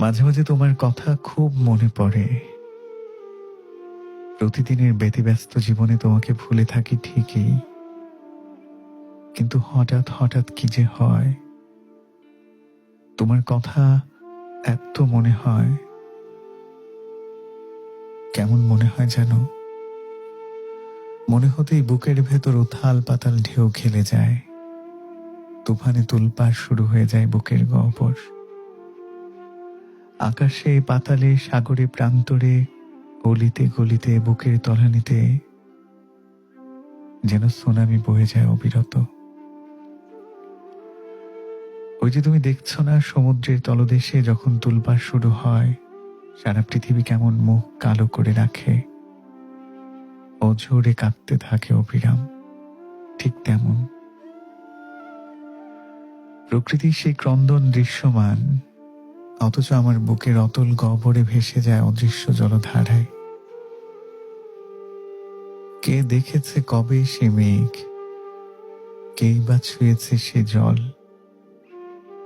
মাঝে মাঝে তোমার কথা খুব মনে পড়ে। প্রতিদিনের ব্যতিব্যস্ত জীবনে তোমাকে ভুলে থাকি ঠিকই, কিন্তু হঠাৎ হঠাৎ কি যে হয়, তোমার কথা এত মনে হয়। কেমন মনে হয় জানো? মনে হতেই বুকের ভেতর উথাল পাতাল ঢেউ খেলে যায়, তুফানে তুলপাড় শুরু হয়ে যায় বুকের গহ্বর। আকাশে পাতালে সাগরে প্রান্তরে গলিতে গলিতে বুকের তলানিতে যেন সুনামি বয়ে যায় অবিরত। ওই যে তুমি দেখছো না, সমুদ্রের তলদেশে যখন তুলপাড় শুরু হয়, সারা পৃথিবী কেমন মুখ কালো করে রাখে, অঝোরে কাঁদতে থাকে অবিরাম। ঠিক তেমন প্রকৃতির সেই ক্রন্দন দৃশ্যমান, অথচ আমার বুকের অতল গহ্বরে ভেসে যায় অদৃশ্য জলধারায়। কে দেখেছে কবে সে মেঘ, কেই বা ছুঁয়েছে সে জল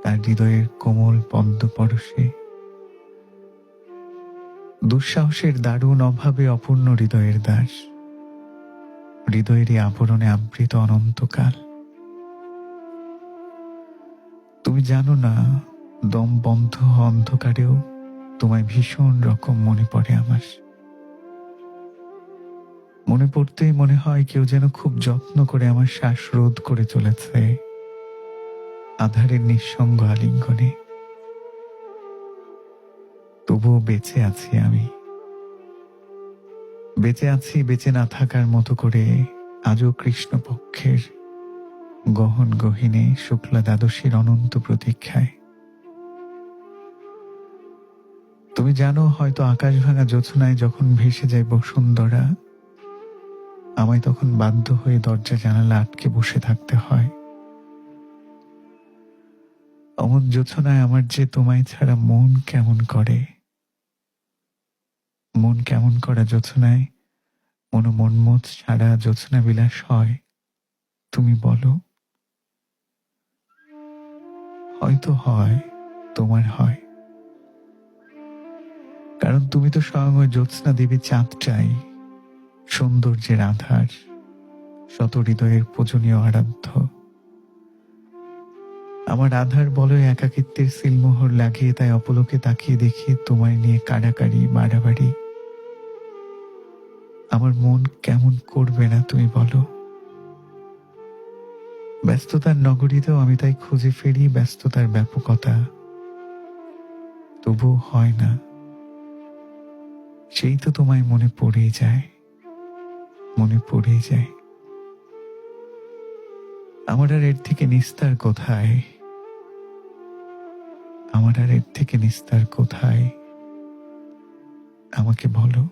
তার হৃদয়ের কোমল পদ্ম পরশে। দুঃসাহসের দারুণ অভাবে অপূর্ণ হৃদয়ের দাস, হৃদয়েরই আবরণে আবৃত অনন্তকাল। তুমি জানো না, দম বন্ধ অন্ধকারেও তোমায় ভীষণ রকম মনে পড়ে আমার। মনে পড়তেই মনে হয় কেউ যেন খুব যত্ন করে আমার শ্বাস রোধ করে চলেছে আধারের নিঃসঙ্গ আলিঙ্গনে। তবুও বেঁচে আছি আমি, বেঁচে আছি বেঁচে না থাকার মতো করে, আজও কৃষ্ণপক্ষের গহন গহিনে শুক্লা দ্বাদশীর অনন্ত প্রতীক্ষায়। তুমি জানো, হয়তো আকাশ ভাঙা জোছনায় যখন ভেসে যায় বসুন্ধরা, আমায় তখন বাধ্য হয়ে দরজা জানালা আটকে বসে থাকতে হয়। অমন জোছনায় আমার যে তোমায় ছাড়া মন কেমন করে, মন কেমন করা জোছনায় মনমোজ ছাড়া জোছনা বিলাস হয়। তুমি বলো, হয়তো হয়, তোমার হয়, কারণ তুমি তো স্বয়ং ওই জ্যোৎস্না দেবী চাঁদটাই, সৌন্দর্যের আধার, শত হৃদয়ের পূজনীয় আরাধ্য। আমার আধার বলয় একাকিত্বের সিলমোহর লাগিয়ে তাই অপলোকে তাকিয়ে দেখি তোমায় নিয়ে কাড়াকাড়ি বাড়াবাড়ি। আমার মন কেমন করবে না তুমি বলো? ব্যস্ততার নগরীতেও আমি তাই খুঁজে ফেরি ব্যস্ততার ব্যাপকতা, তবুও হয় না। সেই তো তোমায় মনে পড়েই যায়, মনে পড়েই যায়। আমার আর এর থেকে নিস্তার কোথায়, আমার আর এর থেকে নিস্তার কোথায়, আমাকে বলো।